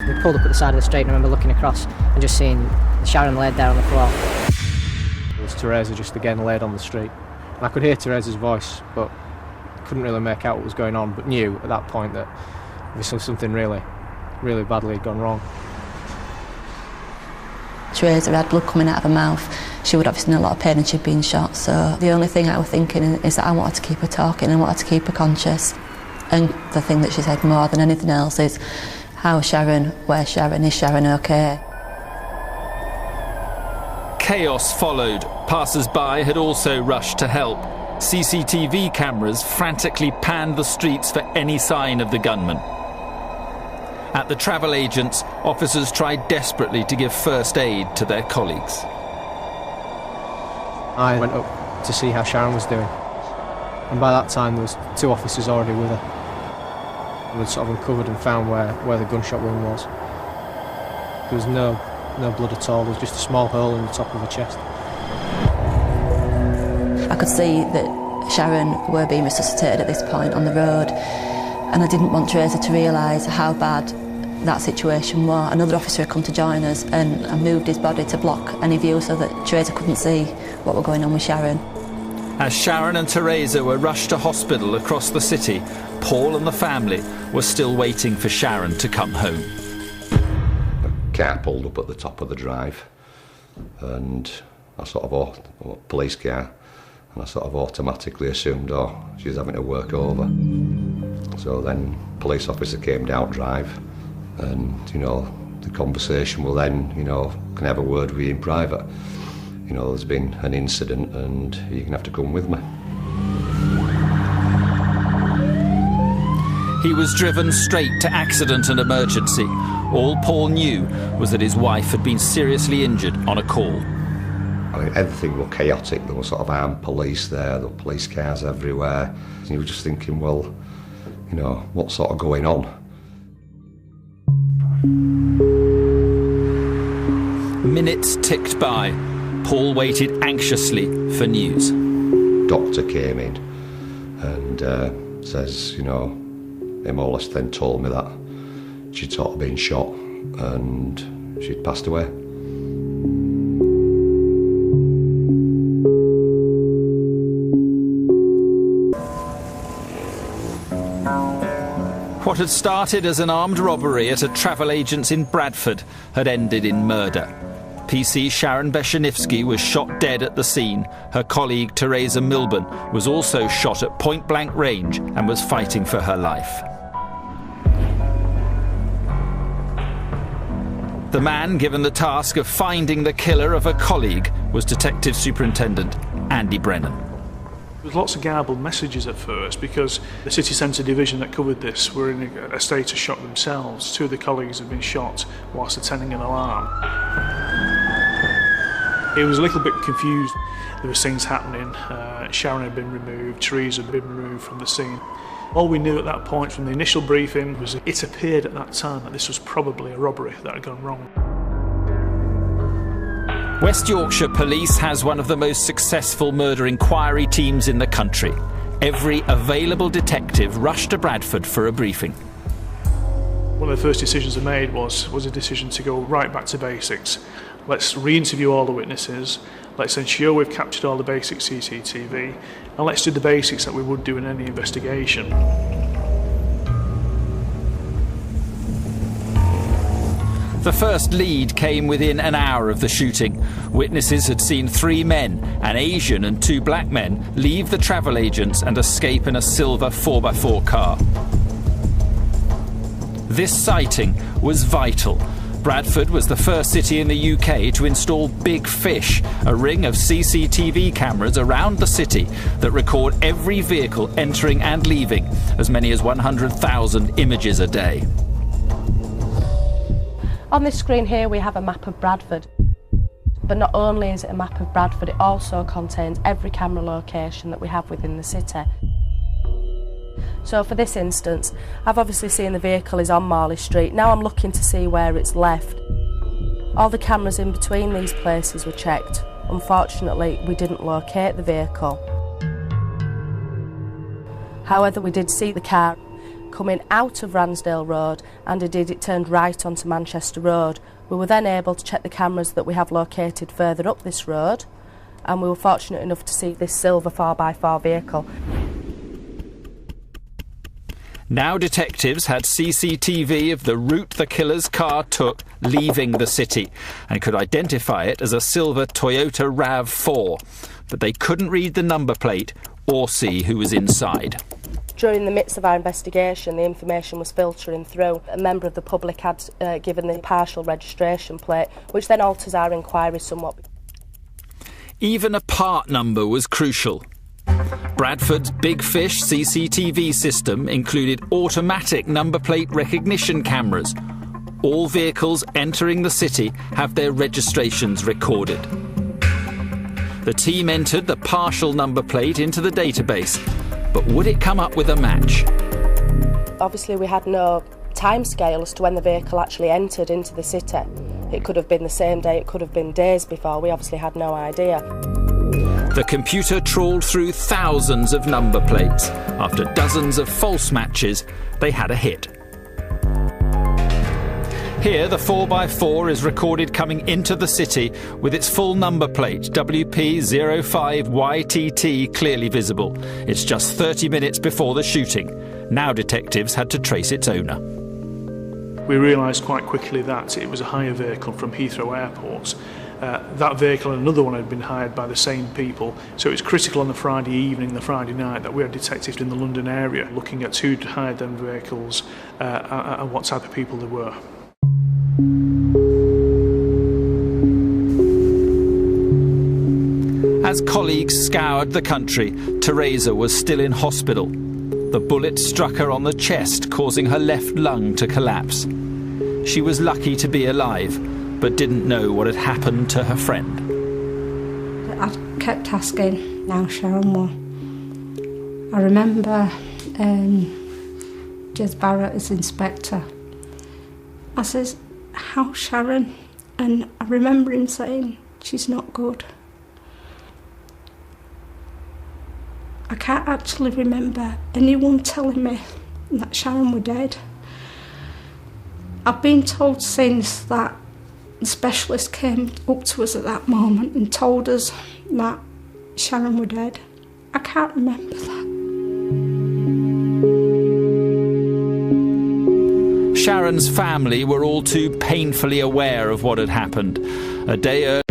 We pulled up at the side of the street and I remember looking across and just seeing Sharon laid there on the floor. It was Teresa just again laid on the street. And I could hear Teresa's voice, but couldn't really make out what was going on, but knew at that point that obviously something really, really badly had gone wrong. Teresa had blood coming out of her mouth. She would obviously in a lot of pain and she'd been shot, so the only thing I was thinking is that I wanted to keep her talking and I wanted to keep her conscious. And the thing that she said more than anything else is, how's Sharon, where's Sharon, is Sharon okay? Chaos followed. Passers-by had also rushed to help. CCTV cameras frantically panned the streets for any sign of the gunman. At the travel agents, officers tried desperately to give first aid to their colleagues. I went up to see how Sharon was doing, and by that time there was 2 officers already with her. And we'd sort of uncovered and found where the gunshot wound was. There was no blood at all, there was just a small hole in the top of her chest. I could see that Sharon were being resuscitated at this point on the road, and I didn't want Teresa to realise how bad that situation was. Another officer had come to join us, and I moved his body to block any view so that Teresa couldn't see what was going on with Sharon. As Sharon and Teresa were rushed to hospital across the city, Paul and the family were still waiting for Sharon to come home. A car pulled up at the top of the drive, and I sort of, a police car, and I sort of automatically assumed, she's having to work over. So then police officer came down drive, and, the conversation will then, can I have a word with you in private? There's been an incident and you're going to have to come with me. He was driven straight to accident and emergency. All Paul knew was that his wife had been seriously injured on a call. I mean, everything was chaotic. There were sort of armed police there were police cars everywhere. And you were just thinking, well, what's sort of going on? Minutes ticked by. Paul waited anxiously for news. Doctor came in and says, he more or less then told me that she'd sort of been shot and she'd passed away. What had started as an armed robbery at a travel agent's in Bradford had ended in murder. PC Sharon Beshanivsky was shot dead at the scene. Her colleague Teresa Milburn was also shot at point-blank range and was fighting for her life. The man given the task of finding the killer of a colleague was Detective Superintendent Andy Brennan. There was lots of garbled messages at first because the city centre division that covered this were in a state of shock themselves. 2 of the colleagues had been shot whilst attending an alarm. He was a little bit confused. There were things happening. Sharon had been removed, Teresa had been removed from the scene. All we knew at that point from the initial briefing was it appeared at that time that this was probably a robbery that had gone wrong. West Yorkshire Police has one of the most successful murder inquiry teams in the country. Every available detective rushed to Bradford for a briefing. One of the first decisions I made was a decision to go right back to basics. Let's re-interview all the witnesses, let's ensure we've captured all the basic CCTV, and let's do the basics that we would do in any investigation. The first lead came within an hour of the shooting. Witnesses had seen 3 men, an Asian and 2 black men, leave the travel agents and escape in a silver 4x4 car. This sighting was vital. Bradford was the first city in the UK to install Big Fish, a ring of CCTV cameras around the city that record every vehicle entering and leaving, as many as 100,000 images a day. On this screen here we have a map of Bradford. But not only is it a map of Bradford, it also contains every camera location that we have within the city. So for this instance, I've obviously seen the vehicle is on Marley Street. Now I'm looking to see where it's left. All the cameras in between these places were checked. Unfortunately, we didn't locate the vehicle. However, we did see the car. coming out of Ransdale Road, and indeed it turned right onto Manchester Road. We were then able to check the cameras that we have located further up this road, and we were fortunate enough to see this silver 4x4 vehicle. Now detectives had CCTV of the route the killer's car took leaving the city and could identify it as a silver Toyota RAV4, but they couldn't read the number plate or see who was inside. During the midst of our investigation, the information was filtering through. A member of the public had given the partial registration plate, which then alters our inquiry somewhat. Even a part number was crucial. Bradford's Big Fish CCTV system included automatic number plate recognition cameras. All vehicles entering the city have their registrations recorded. The team entered the partial number plate into the database, but would it come up with a match? Obviously we had no timescale as to when the vehicle actually entered into the city. It could have been the same day, it could have been days before, we obviously had no idea. The computer trawled through thousands of number plates. After dozens of false matches, they had a hit. Here, the 4x4 is recorded coming into the city with its full number plate, WP05YTT, clearly visible. It's just 30 minutes before the shooting. Now detectives had to trace its owner. We realised quite quickly that it was a hire vehicle from Heathrow Airport. That vehicle and another one had been hired by the same people, so it was critical on the Friday evening, the Friday night, that we had detectives in the London area looking at who'd hired them vehicles and what type of people they were. As colleagues scoured the country, Teresa was still in hospital. The bullet struck her on the chest, causing her left lung to collapse. She was lucky to be alive, but didn't know what had happened to her friend. I kept asking, now Sharon, what? I remember Jez Barrett as inspector. I says, how Sharon? And I remember him saying, she's not good. I can't actually remember anyone telling me that Sharon were dead. I've been told since that the specialist came up to us at that moment and told us that Sharon were dead. I can't remember that. Sharon's family were all too painfully aware of what had happened. A day earlier,